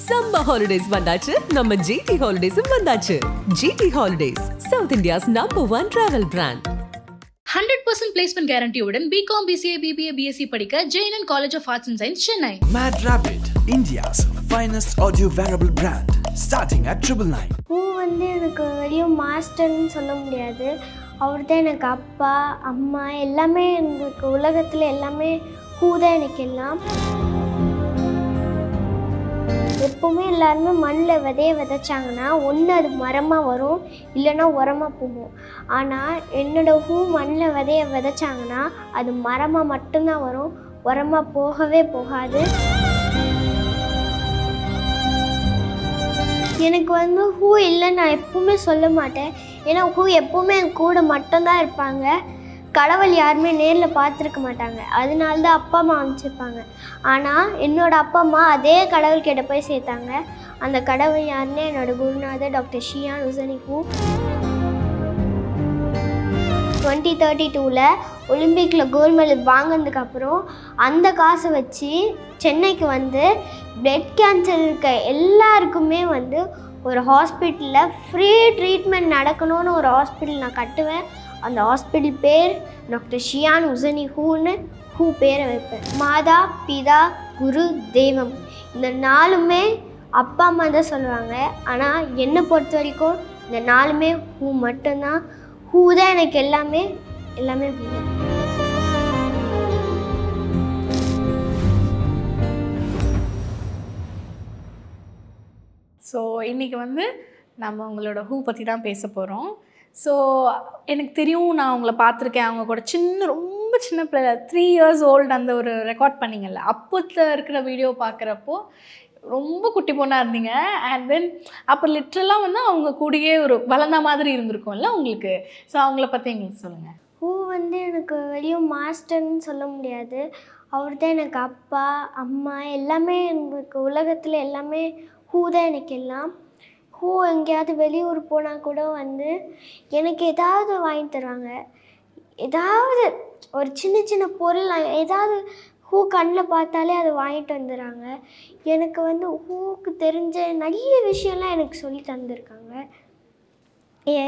Summer holidays வந்தாச்சு நம்ம GT Holidays வந்தாச்சு. GT Holidays, South India's #1 travel brand. 100% placement guarantee-உடன் BCom, BCA, BBA, BSc படிக்க JNN College of Arts and Science, Chennai. Mad Rabbit, India's finest audio wearable brand, starting at 999. பூ எனக்கு வெளியே மாஸ்டர்னு சொல்ல முடியாது. அவர் தான் எனக்கு அப்பா அம்மா எல்லாமே. எனக்கு உலகத்தில் எல்லாமே பூ தான் எனக்கு எல்லாம். எப்போவுமே எல்லாருமே மண்ணில் விதைச்சாங்கன்னா ஒன்று அது மரமாக வரும், இல்லைன்னா உரமாக போகும். ஆனால் என்னோடய பூ மண்ணில் விதைச்சாங்கன்னா அது மரமாக மட்டும்தான் வரும், உரமாக போகவே போகாது. எனக்கு பூ இல்லை நான் எப்பவுமே சொல்ல மாட்டேன். ஏன்னா பூ எப்போவுமே என் கூட மட்டும்தான் இருப்பாங்க. கடவுள் யாருமே நேரில் பார்த்துருக்க மாட்டாங்க, அதனால தான் அப்பா அம்மா அமைச்சிருப்பாங்க. ஆனால் என்னோடய அப்பா அம்மா அதே கடவுள்கிட்ட போய் சேர்த்தாங்க. அந்த கடவுள் யாருன்னு என்னோடய குருநாதர் டாக்டர் ஷியான் உசனி பூ. 2032 ஒலிம்பிக்கில் கோல்டு மெடல் வாங்கினதுக்கப்புறம் அந்த காசை வச்சு சென்னைக்கு பிளட் கேன்சர் இருக்க எல்லாருக்குமே ஒரு ஹாஸ்பிட்டலில் ஃப்ரீ ட்ரீட்மெண்ட் நடக்கணும்னு ஒரு ஹாஸ்பிட்டல் நான் கட்டுவேன். அந்த ஹாஸ்பிட்டல் பேர் டாக்டர் ஷியான் உசனி ஹூ பேரை வைப்பேன். மாதா பிதா குரு தெய்வம் இந்த நாலுமே அப்பா அம்மா தான் சொல்லுவாங்க. ஆனால் என்னை பொறுத்த வரைக்கும் இந்த நாலுமே ஹூ மட்டும்தான். ஹூ தான் எனக்கு எல்லாமே ஹூ தான். ஸோ இன்றைக்கி நம்ம உங்களோட ஹூ பற்றி தான் பேச போகிறோம். ஸோ எனக்கு தெரியும், நான் உங்களை பார்த்துருக்கேன். அவங்க கூட ரொம்ப சின்ன பிள்ளை 3 years old அந்த ஒரு ரெக்கார்ட் பண்ணிங்கல்ல, அப்போத்தில் இருக்கிற வீடியோ பார்க்குறப்போ ரொம்ப குட்டி பொண்ணாக இருந்தீங்க. அண்ட் தென் அப்போ லிட்ரலாக அவங்க கூடயே ஒரு வளர்ந்த மாதிரி இருந்திருக்கும்ல உங்களுக்கு. ஸோ அவங்கள பற்றி எங்களுக்கு சொல்லுங்கள். ஹூ எனக்கு வெளியே மாஸ்டர்னு சொல்ல முடியாது. அவர் தான் எனக்கு அப்பா அம்மா எல்லாமே. எனக்கு உலகத்தில் எல்லாமே ஹூ தான் எனக்கு எல்லாம். ஹூ எங்கேயாவது வெளியூர் போனால் கூட எனக்கு ஏதாவது வாங்கி தருவாங்க. ஏதாவது ஒரு சின்ன சின்ன பொருள் ஏதாவது ஹூ கண்ணில் பார்த்தாலே அதை வாங்கிட்டு வந்துடுறாங்க. எனக்கு ஹூவுக்கு தெரிஞ்ச நிறைய விஷயம்லாம் எனக்கு சொல்லி தந்திருக்காங்க.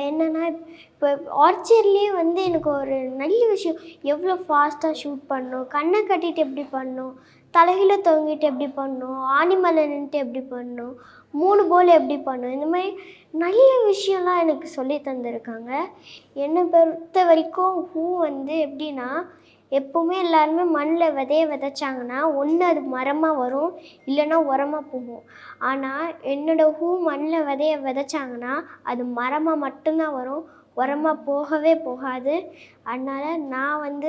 என்னென்னா இப்போ ஆர்ச்சர்லேயே எனக்கு ஒரு நல்ல விஷயம், எவ்வளோ ஃபாஸ்ட்டாக ஷூட் பண்ணணும், கண்ணை கட்டிட்டு எப்படி பண்ணணும், தலைகீழ தொங்கிட்டு எப்படி பண்ணணும், ஆனிமலை நின்றுட்டு எப்படி பண்ணணும், 3 போல் எப்படி பண்ணணும், இந்த மாதிரி நிறைய விஷயம்லாம் எனக்கு சொல்லி தந்திருக்காங்க. என்னை பொறுத்த வரைக்கும் ஹூ எப்படின்னா எப்போவுமே எல்லாருமே மண்ணில் விதைச்சாங்கன்னா ஒன்று அது மரமாக வரும், இல்லைன்னா உரமாக போகும். ஆனால் என்னோடய ஹூ மண்ணில் விதைச்சாங்கன்னா அது மரமாக மட்டும்தான் வரும், உரமாக போகவே போகாது. அதனால் நான்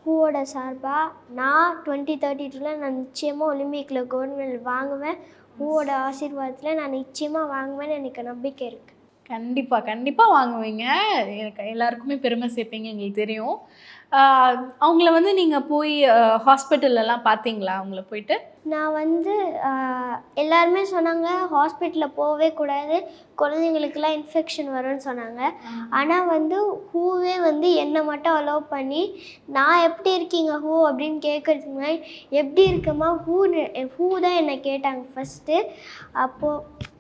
ஹூவோட சார்பாக நான் 2032 நான் நிச்சயமாக ஒலிம்பிக்கில் கோல்டு மெடல் வாங்குவேன். ஹூவோட ஆசீர்வாதத்தில் நான் நிச்சயமாக வாங்குவேன்னு எனக்கு நம்பிக்கை இருக்குது. கண்டிப்பாக வாங்குவீங்க. எனக்கு எல்லாருக்குமே பெருமை சேர்ப்பீங்க, எங்களுக்கு தெரியும். அவங்கள நீங்கள் போய் ஹாஸ்பிட்டல்லாம் பார்த்தீங்களா? அவங்கள போயிட்டு நான் எல்லாருமே சொன்னாங்க ஹாஸ்பிட்டலில் போகவே கூடாது, குழந்தைங்களுக்கெல்லாம் இன்ஃபெக்ஷன் வரும்னு சொன்னாங்க. ஆனால் ஹூவே என்னை மட்டும் அலோவ் பண்ணி நான் எப்படி இருக்கீங்க ஹூ அப்படின்னு கேட்குறதுக்கு முன்னாடி எப்படி இருக்கமா ஹூ தான் என்னை கேட்டாங்க ஃபஸ்ட்டு. அப்போது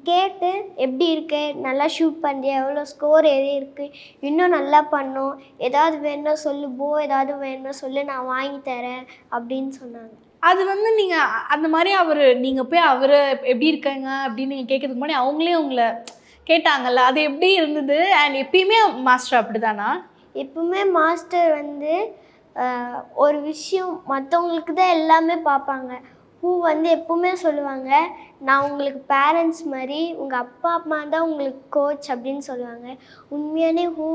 கேட்டு எப்படி இருக்கு, நல்லா ஷூட் பண்ணுறியா, எவ்வளோ ஸ்கோர் எது இருக்குது, இன்னும் நல்லா பண்ணும், ஏதாவது வேணும்னா சொல்லு போ, ஏதாவது வேணும்னா சொல்லு, நான் வாங்கி தரேன் அப்படின்னு சொன்னாங்க. அது நீங்கள் அந்த மாதிரி நீங்கள் போய் அவர் எப்படி இருக்காங்க அப்படின்னு நீங்கள் கேட்கறதுக்கு முன்னாடி அவங்களே உங்களை கேட்டாங்கல்ல, அது எப்படி இருந்தது? அண்ட் எப்பயுமே மாஸ்டர் அப்படி தானா? எப்பவுமே மாஸ்டர் ஒரு விஷயம் மற்றவங்களுக்கு தான் எல்லாமே பார்ப்பாங்க. ஹூ எப்பவுமே சொல்லுவாங்க, நான் உங்களுக்கு பேரண்ட்ஸ் மாதிரி, உங்கள் அப்பா அம்மா தான் உங்களுக்கு கோச் அப்படின்னு சொல்லுவாங்க. உண்மையானே ஹூ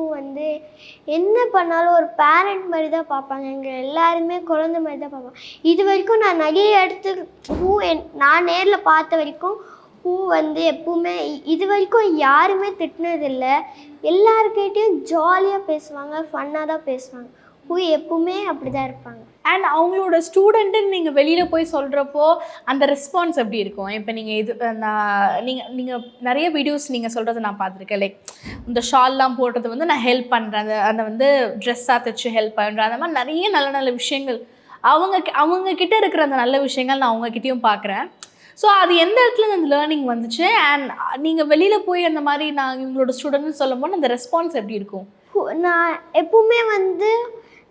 என்ன பண்ணாலும் ஒரு பேரண்ட் மாதிரி தான் பார்ப்பாங்க. எங்கள் எல்லாருமே குழந்தை மாதிரி தான் பார்ப்பாங்க. இது வரைக்கும் நான் நிறைய இடத்துக்கு ஹூ நான் நேரில் பார்த்த வரைக்கும் ஹூ எப்பவுமே இது வரைக்கும் யாருமே திட்டினதில்லை. எல்லாருக்கிட்டையும் ஜாலியாக பேசுவாங்க, ஃபன்னாக தான் பேசுவாங்க. ஹூ எப்பவுமே அப்படி தான் இருப்பாங்க. அண்ட் அவங்களோட ஸ்டூடெண்ட்டுன்னு நீங்கள் வெளியில் போய் சொல்கிறப்போ அந்த ரெஸ்பான்ஸ் எப்படி இருக்கும்? இப்போ நீங்கள் நீங்கள் நிறைய வீடியோஸ் நீங்கள் சொல்கிறது நான் பார்த்துருக்கேன். லைக் இந்த ஷால்லாம் போடுறது நான் ஹெல்ப் பண்ணுறேன், அந்த ட்ரெஸ்ஸாக தைச்சு ஹெல்ப் பண்ணுறேன், அந்த மாதிரி நிறைய நல்ல நல்ல விஷயங்கள் அவங்கக்கிட்ட இருக்கிற அந்த நல்ல விஷயங்கள் நான் அவங்கக்கிட்டேயும் பார்க்குறேன். ஸோ அது எந்த இடத்துல அந்த லேர்னிங் வந்துச்சு அண்ட் நீங்கள் வெளியில் போய் அந்த மாதிரி நான் இவங்களோட ஸ்டூடெண்ட்னு சொல்லும்போது அந்த ரெஸ்பான்ஸ் எப்படி இருக்கும்? நான் எப்பவுமே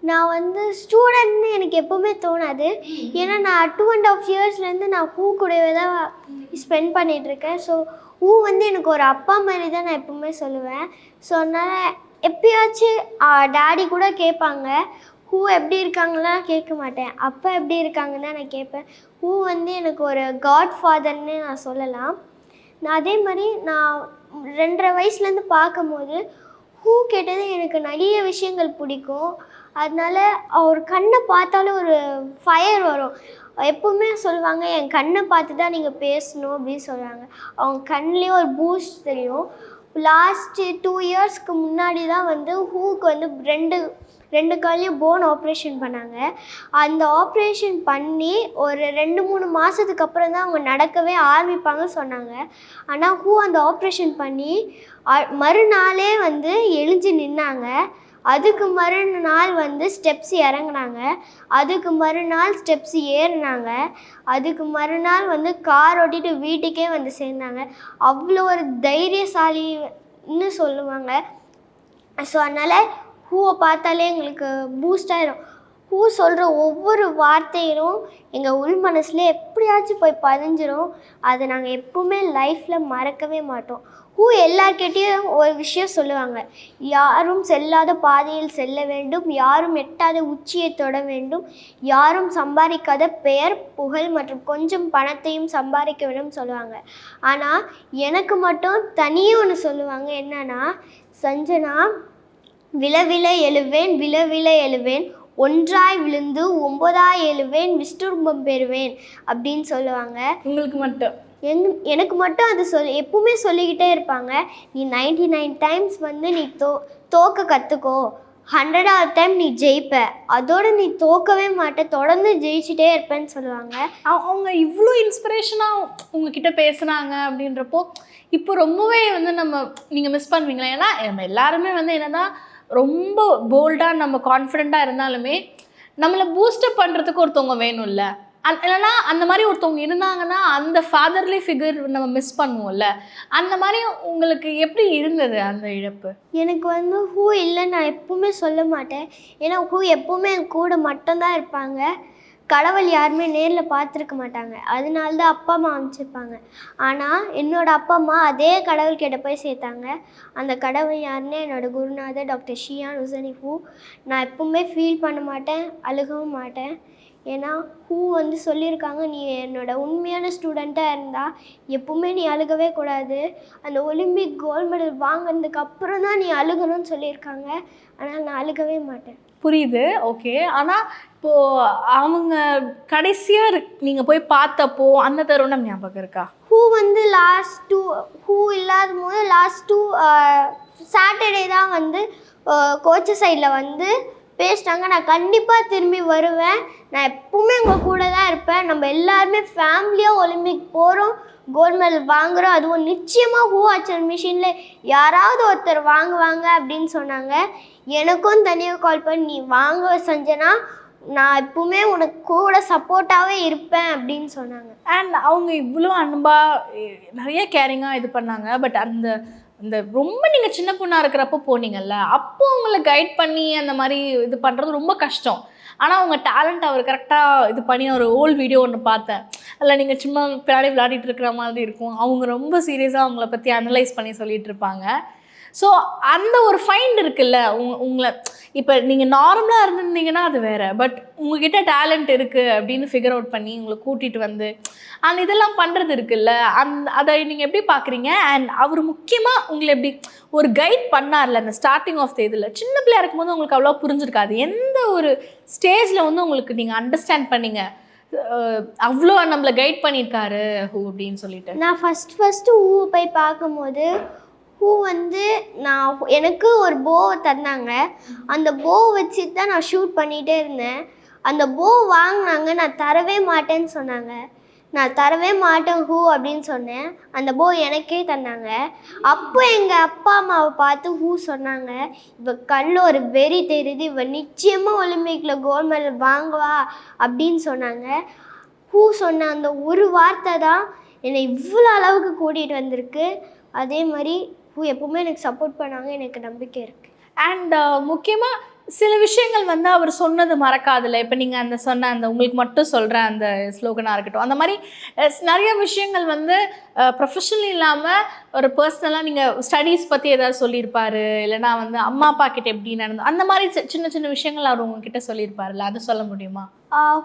நான் ஸ்டூடெண்ட்னு எனக்கு எப்போவுமே தோணாது. ஏன்னா நான் 2.5 இயர்ஸ்லேருந்து நான் ஹூ கூடவே தான் ஸ்பெண்ட் பண்ணிகிட்ருக்கேன். ஸோ ஹூ எனக்கு ஒரு அப்பா மாதிரி தான் நான் எப்பவுமே சொல்லுவேன். ஸோ அதனால் எப்பயாச்சும் டாடி கூட கேட்பாங்க, ஹூ எப்படி இருக்காங்கலாம் கேட்க மாட்டேன், அப்பா எப்படி இருக்காங்கன்னு தான் நான் கேட்பேன். ஹூ எனக்கு ஒரு காட் ஃபாதர்னு நான் சொல்லலாம். நான் அதே மாதிரி நான் 2.5 வயசுலேருந்து பார்க்கும்போது ஹூ கேட்டது எனக்கு நிறைய விஷயங்கள் பிடிக்கும். அதனால் அவர் கண்ணை பார்த்தாலும் ஒரு ஃபயர் வரும். எப்போவுமே சொல்லுவாங்க, என் கண்ணை பார்த்து தான் நீங்கள் பேசணும் அப்படின்னு சொல்லுவாங்க. அவங்க கண்ணிலே ஒரு பூஸ்ட் தெரியும். லாஸ்ட்டு 2 இயர்ஸ்க்கு முன்னாடி தான் ஹூக்கு ரெண்டு காலையும் போன் ஆப்ரேஷன் பண்ணாங்க. அந்த ஆப்ரேஷன் பண்ணி ஒரு 2-3 மாதத்துக்கு அப்புறம் தான் அவங்க நடக்கவே ஆரம்பிப்பாங்கன்னு சொன்னாங்க. ஆனால் ஹூ அந்த ஆப்ரேஷன் பண்ணி மறுநாளே எழுஞ்சி நின்னாங்க. அதுக்கு மறுநாள் ஸ்டெப்ஸ் இறங்குனாங்க. அதுக்கு மறுநாள் ஸ்டெப்ஸ் ஏறினாங்க. அதுக்கு மறுநாள் கார் ஓட்டிட்டு வீட்டுக்கே சேர்ந்தாங்க. அவ்வளோ ஒரு தைரியசாலின்னு சொல்லுவாங்க. ஸோ அதனால் ஹூவை பார்த்தாலே எங்களுக்கு பூஸ்ட் ஆயிரும். ஹூ சொல்கிற ஒவ்வொரு வார்த்தையிலும் எங்கள் உள் மனசில் எப்படியாச்சும் போய் பதிஞ்சிரும். அதை நாங்கள் எப்பவுமே லைஃப்பில் மறக்கவே மாட்டோம். ஹூ எல்லார்கிட்டையும் ஒரு விஷயம் சொல்லுவாங்க, யாரும் செல்லாத பாதையில் செல்ல வேண்டும், யாரும் எட்டாத உச்சியை தொட வேண்டும், யாரும் சம்பாதிக்காத பெயர் புகழ் மற்றும் கொஞ்சம் பணத்தையும் சம்பாதிக்க வேண்டும் சொல்லுவாங்க. ஆனால் எனக்கு மட்டும் தனியாக ஒன்று சொல்லுவாங்க. என்னன்னா, சஞ்சனா விழவிழ எழுவேன் விழவிழ எழுவேன், ஒன்றாய் விழுந்து 9ஆய் எழுவேன் விஷ்ணுரூபம் பெறுவேன் அப்படின்னு சொல்லுவாங்க. உங்களுக்கு மட்டும்? எனக்கு மட்டும் அது எப்பவுமே சொல்லிக்கிட்டே இருப்பாங்க. நீ 99 டைம்ஸ் நீ தோக்க கற்றுக்கோ, 100வது டைம் நீ ஜெயிப்ப, அதோடு நீ தோக்கவே மாட்ட, தொடர்ந்து ஜெயிச்சுட்டே இருப்பேன்னு சொல்லுவாங்க. அவங்க இவ்வளோ இன்ஸ்பிரேஷனாக உங்ககிட்ட பேசுனாங்க அப்படின்றப்போ இப்போ ரொம்பவே நீங்கள் மிஸ் பண்ணுவீங்களா? ஏன்னா நம்ம எல்லாருமே என்னதான் ரொம்ப போல்டாக நம்ம கான்ஃபிடெண்ட்டாக இருந்தாலுமே நம்மளை பூஸ்டப் பண்ணுறதுக்கு ஒருத்தவங்க வேணும்ல. இல்லைனா அந்த மாதிரி ஒருத்தவங்க இருந்தாங்கன்னா அந்த ஃபாதர்லி ஃபிகர் நம்ம மிஸ் பண்ணுவோம்ல. அந்த மாதிரி உங்களுக்கு எப்படி இருந்தது அந்த இழப்பு? எனக்கு ஹூ இல்லை நான் எப்பவுமே சொல்ல மாட்டேன். ஏன்னா ஹூ எப்பவுமே என் கூட மட்டும்தான் இருப்பாங்க. கடவுள் யாருமே நேரில் பார்த்துருக்க மாட்டாங்க. அதனால தான் அப்பா அம்மா அமைச்சிருப்பாங்க. ஆனால் என்னோடய அப்பா அம்மா அதே கடவுள்கிட்ட போய் சேர்த்தாங்க. அந்த கடவுள் யாருன்னு என்னோடய குருநாதர் டாக்டர் ஷியான் உசனி ஹூ. நான் எப்பவுமே ஃபீல் பண்ண மாட்டேன், அழுகவும் மாட்டேன். ஏன்னா ஹூ சொல்லியிருக்காங்க, நீ என்னோட உண்மையான ஸ்டூடெண்ட்டாக இருந்தால் எப்பவுமே நீ அழுகவே கூடாது, அந்த ஒலிம்பிக் கோல்டு மெடல் வாங்கினதுக்கு அப்புறம் தான் நீ அழுகணும்னு சொல்லியிருக்காங்க. ஆனால் நான் அழுகவே மாட்டேன். புரியுது, ஓகே. ஆனால் இப்போது அவங்க கடைசியாக நீங்கள் போய் பார்த்தப்போ அந்த தருணம் ஞாபகம் இருக்கா? ஹூ ஹூ இல்லாத போது லாஸ்ட் 2 சாட்டர்டே தான் கோச்சு சைடில் பேசிட்டாங்க, நான் கண்டிப்பாக திரும்பி வருவேன், நான் எப்பவுமே உங்கள் கூட தான் இருப்பேன், நம்ம எல்லாருமே ஃபேமிலியாக ஒலிம்பிக் போகிறோம், கோல்டு மெடல் வாங்குகிறோம், அதுவும் நிச்சயமாக ஹூ ஆச்சர் மிஷினில் யாராவது ஒருத்தர் வாங்குவாங்க அப்படின்னு சொன்னாங்க. எனக்கும் தனியாக கால் பண்ணி, நீ வாங்க சஞ்சனா, நான் எப்பவுமே உனக்கு கூட சப்போர்ட்டாகவே இருப்பேன் அப்படின்னு சொன்னாங்க. அண்ட் அவங்க இவ்வளோ அன்பாக நிறைய கேரிங்காக இது பண்ணாங்க. பட் அந்த ரொம்ப நீங்கள் சின்ன பொண்ணாக இருக்கிறப்போ போனீங்கல்ல, அப்போ உங்களை கைட் பண்ணி அந்த மாதிரி இது பண்ணுறது ரொம்ப கஷ்டம். ஆனால் அவங்க டேலண்ட் அவர் கரெக்டாக இது பண்ணி ஒரு ஓல்டு வீடியோ ஒன்று பார்த்தேன். அதில் நீங்கள் சும்மா பின்னாடி விளையாடிட்டு இருக்கிற மாதிரி இருக்கும். அவங்க ரொம்ப சீரியஸாக அவங்கள பற்றி அனலைஸ் பண்ணி சொல்லிகிட்டு இருப்பாங்க. ஸோ அந்த ஒரு ஃபைண்ட் இருக்குல்ல, உங்களை இப்போ நீங்கள் நார்மலாக இருந்திருந்தீங்கன்னா அது வேறு. பட் உங்ககிட்ட டேலண்ட் இருக்குது அப்படின்னு ஃபிகர் அவுட் பண்ணி உங்களை கூட்டிகிட்டு அந்த இதெல்லாம் பண்ணுறது இருக்குல்ல, அதை நீங்கள் எப்படி பார்க்குறீங்க? அண்ட் அவர் முக்கியமாக உங்களை எப்படி ஒரு கைட் பண்ணார்ல அந்த ஸ்டார்டிங் ஆஃப் த இதில்? சின்ன பிள்ளையா இருக்கும்போது உங்களுக்கு அவ்வளோ புரிஞ்சிருக்காது. எந்த ஒரு ஸ்டேஜில் உங்களுக்கு நீங்கள் அண்டர்ஸ்டாண்ட் பண்ணீங்க அவ்வளோ நம்மளை கைட் பண்ணியிருக்காரு ஹூ அப்படின்னு சொல்லிட்டு? நான் ஃபஸ்ட்டு ஹூ போய் பார்க்கும்போது ஹூ எனக்கு ஒரு போவை தந்தாங்க. அந்த போவை வச்சு தான் நான் ஷூட் பண்ணிகிட்டே இருந்தேன். அந்த போ வாங்கினாங்க, நான் தரவே மாட்டேன்னு சொன்னாங்க. நான் தரவே மாட்டேன் ஹூ அப்படின்னு சொன்னேன். அந்த போ எனக்கே தந்தாங்க. அப்போ எங்கள் அப்பா அம்மாவை பார்த்து ஹூ சொன்னாங்க, இவ கண்ணில் ஒரு வெறி தெரியுது, இவ நிச்சயமாக ஒலிம்பிக்கில் கோல்டு மெடல் வாங்குவா அப்படின்னு சொன்னாங்க. ஹூ சொன்ன அந்த ஒரு வார்த்தை தான் என்னை இவ்வளோ அளவுக்கு கூட்டிகிட்டு வந்திருக்கு. அதே மாதிரி ஹூ எப்பவுமே எனக்கு சப்போர்ட் பண்ணாங்க, எனக்கு நம்பிக்கை இருக்குது. அண்ட் முக்கியமாக சில விஷயங்கள் வந்து அவர் சொன்னது மறக்காதில்ல. இப்போ நீங்கள் அந்த சொன்ன அந்த உங்களுக்கு மட்டும் சொல்கிற அந்த ஸ்லோகனாக இருக்கட்டும், அந்த மாதிரி நிறைய விஷயங்கள் வந்து ப்ரொஃபஷனல் இல்லாமல் ஒரு பர்சனலாக நீங்கள் ஸ்டடீஸ் பற்றி ஏதாவது சொல்லியிருப்பார், இல்லைனா வந்து அம்மா அப்பா கிட்ட எப்படி நடந்தோம், அந்த மாதிரி சின்ன சின்ன விஷயங்கள் அவர் உங்ககிட்ட சொல்லியிருப்பார்ல, அதை சொல்ல முடியுமா?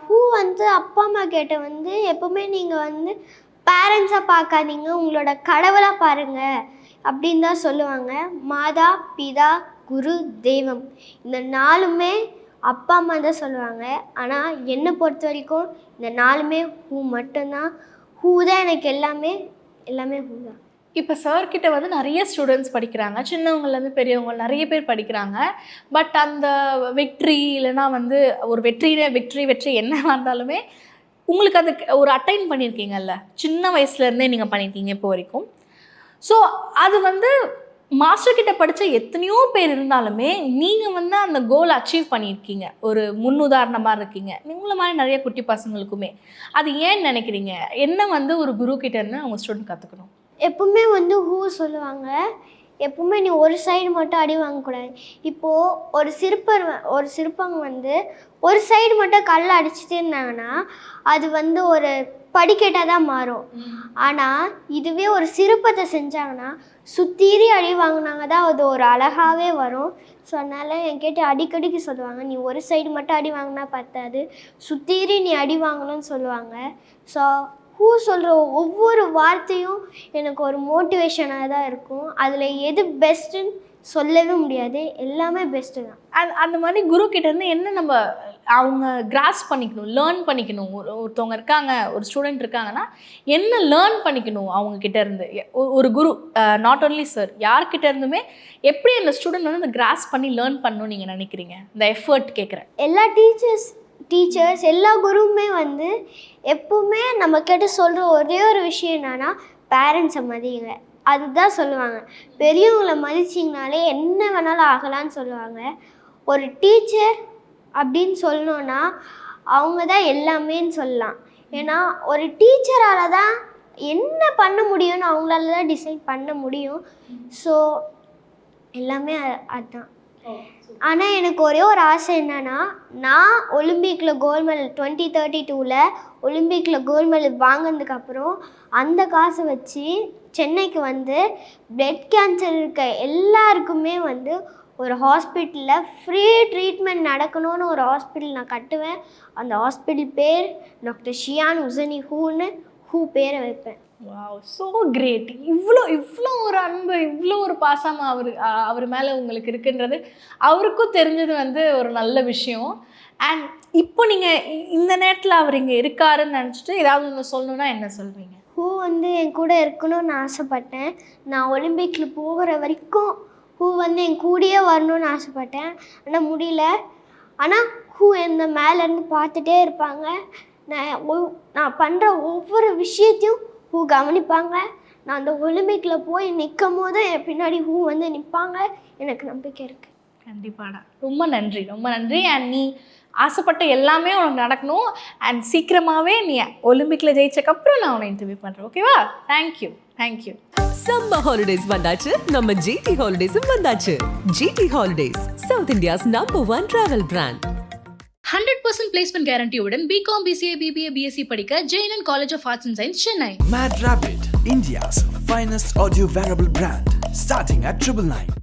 ஹூ வந்து அப்பா அம்மா கிட்ட வந்து எப்போவுமே நீங்கள் வந்து பேரண்ட்ஸாக பார்க்காதீங்க, உங்களோட கடவுளாக பாருங்கள் அப்படின்னு தான் சொல்லுவாங்க. மாதா பிதா குரு தெய்வம் இந்த 4மே அப்பா அம்மா தான் சொல்லுவாங்க. ஆனால் என்னை பொறுத்த வரைக்கும் இந்த 4மே ஹூ மட்டும்தான். ஹூ தான் எனக்கு எல்லாமே ஹூ தான். இப்போ சார்கிட்ட வந்து நிறைய ஸ்டூடெண்ட்ஸ் படிக்கிறாங்க, சின்னவங்கலேருந்து பெரியவங்க நிறைய பேர் படிக்கிறாங்க. பட் அந்த வெற்றி இல்லைனா வந்து ஒரு வெற்றி என்னவா இருந்தாலுமே உங்களுக்கு அது ஒரு அட்டைன் பண்ணியிருக்கீங்கல்ல, சின்ன வயசுலேருந்தே நீங்கள் பண்ணியிருக்கீங்க இப்போ வரைக்கும். ஸோ அது வந்து மாஸ்டர் கிட்ட படித்த எத்தனையோ பேர் இருந்தாலுமே நீங்கள் வந்து அந்த கோல் அச்சீவ் பண்ணியிருக்கீங்க, ஒரு முன்னுதாரணமாக இருக்கீங்க. உங்களை மாதிரி நிறைய குட்டி பசங்களுக்குமே அது ஏன்னு நினைக்கிறீங்க? என்ன வந்து ஒரு குரு கிட்டேருந்து அவங்க ஸ்டூடெண்ட் கற்றுக்கணும்? எப்பவுமே வந்து ஹூ சொல்லுவாங்க, எப்பவுமே நீ ஒரு சைடு மட்டும் அடி வாங்கக்கூடாது. இப்போது ஒரு சிற்பங்க வந்து ஒரு சைடு மட்டும் கல்லை அடிச்சுட்டே இருந்தாங்கன்னா அது வந்து ஒரு படிக்கட்டாக தான் மாறும். ஆனால் இதுவே ஒரு சிற்பத்தை செஞ்சாங்கன்னா சுத்தீரி அடி வாங்கினாங்க தான் அது ஒரு அழகாகவே வரும். ஸோ அதனால் என்கிட்ட அடிக்கடிக்கு சொல்லுவாங்க, நீ ஒரு சைடு மட்டும் அடி வாங்கினா பத்தாது, சுத்தீரி நீ அடி வாங்கணும்னு சொல்லுவாங்க. ஸோ ஹூ சொல்கிற ஒவ்வொரு வார்த்தையும் எனக்கு ஒரு மோட்டிவேஷனாக தான் இருக்கும். அதில் எது பெஸ்ட்டுன்னு சொல்லவே முடியாது, எல்லாமே பெஸ்ட்டு தான். அந்த மாதிரி குரு கிட்டேருந்து என்ன நம்ம அவங்க கிராஸ் பண்ணிக்கணும், லேர்ன் பண்ணிக்கணும்? ஒருத்தவங்க இருக்காங்க, ஒரு ஸ்டூடெண்ட் இருக்காங்கன்னா என்ன லேர்ன் பண்ணிக்கணும் அவங்கக்கிட்ட இருந்து? ஒரு குரு, நாட் ஓன்லி சார், யார்கிட்ட இருந்துமே எப்படி அந்த ஸ்டூடெண்ட் வந்து அந்த கிராஸ் பண்ணி லேர்ன் பண்ணணும்னு நீங்கள் நினைக்கிறீங்க? இந்த எஃபர்ட் கேட்குறேன். எல்லா டீச்சர்ஸ் எல்லா குருவுமே வந்து எப்பவுமே நம்ம கிட்ட சொல்கிற ஒரே ஒரு விஷயம் என்னன்னா, பேரண்ட்ஸை மதியுங்க, அதுதான் சொல்லுவாங்க. பெரியவங்களை மதிச்சிங்கனாலே என்ன வேணாலும் ஆகலான்னு சொல்லுவாங்க. ஒரு டீச்சர் அப்படின்னு சொல்லணுன்னா அவங்க தான் எல்லாமேன்னு சொல்லலாம். ஏன்னா ஒரு டீச்சரால் தான் என்ன பண்ண முடியும்னு அவங்களால தான் டிசைட் பண்ண முடியும். ஸோ எல்லாமே அதுதான். ஆனால் எனக்கு ஒரே ஒரு ஆசை என்னன்னா, நான் ஒலிம்பிக்கில் கோல்டு மெடல் 2032 ஒலிம்பிக்கில் கோல்டு மெடல் வாங்கினதுக்கப்புறம் அந்த காசை வச்சு சென்னைக்கு வந்து பிளட் கேன்சர் இருக்க எல்லாருக்குமே வந்து ஒரு ஹாஸ்பிட்டலில் ஃப்ரீ ட்ரீட்மெண்ட் நடக்கணும்னு ஒரு ஹாஸ்பிட்டல் நான் கட்டுவேன். அந்த ஹாஸ்பிட்டல் பேர் டாக்டர் ஷியான் உசனி ஹூன்னு ஹூ பேரை வைப்பேன். Wow, so great. இவ்வளோ ஒரு அன்பு, இவ்வளோ ஒரு பாசம் அவர் மேலே உங்களுக்கு இருக்குன்றது அவருக்கும் தெரிஞ்சது வந்து ஒரு நல்ல விஷயம். அண்ட் இப்போ நீங்கள் இந்த நேரத்தில் அவர் இங்கே இருக்காருன்னு நினச்சிட்டு ஏதாவது ஒன்று சொல்லணுன்னா என்ன சொல்வீங்க? ஹூ வந்து என் கூட இருக்கணும்னு ஆசைப்பட்டேன். நான் ஒலிம்பிக்கில் போகிற வரைக்கும் ஹூ வந்து என் கூடயே வரணும்னு ஆசைப்பட்டேன். ஆனால் முடியல. ஆனால் ஹூ என்னை மேலேருந்து பார்த்துட்டே இருப்பாங்க. நான் பண்ணுற ஒவ்வொரு விஷயத்தையும் ஹூ கவனிப்பாங்க. நான் அந்த ஒலிம்பிக்கில் போய் நிற்கும் போது என் பின்னாடி ஹூ வந்து நிற்பாங்க. எனக்கு நம்பிக்கை இருக்குது. கண்டிப்பாடா. ரொம்ப நன்றி. அண்ட் நீ ஆசைப்பட்ட எல்லாமே உனக்கு நடக்கணும். அண்ட் சீக்கிரமாகவே நீ ஒலிம்பிக்கில் ஜெயிச்சக்கப்புறம் நான் உன்னை இன்டர்வியூ பண்ணுறேன். ஓகேவா? தேங்க்யூ. சம்மர் ஹாலிடேஸ் வந்தாச்சு, நம்ம ஜிடி ஹாலிடேஸும் வந்தாச்சு. GT Holidays, South India's #1 travel brand. 100% placement கேரண்டியுடன் பிகாம், பிசிஏ, பிபிஏ, பிஎஸ்சி படிக்க Jain College of Arts and Science, Chennai. Mad Rabbit, India's finest audio wearable brand, starting at 999.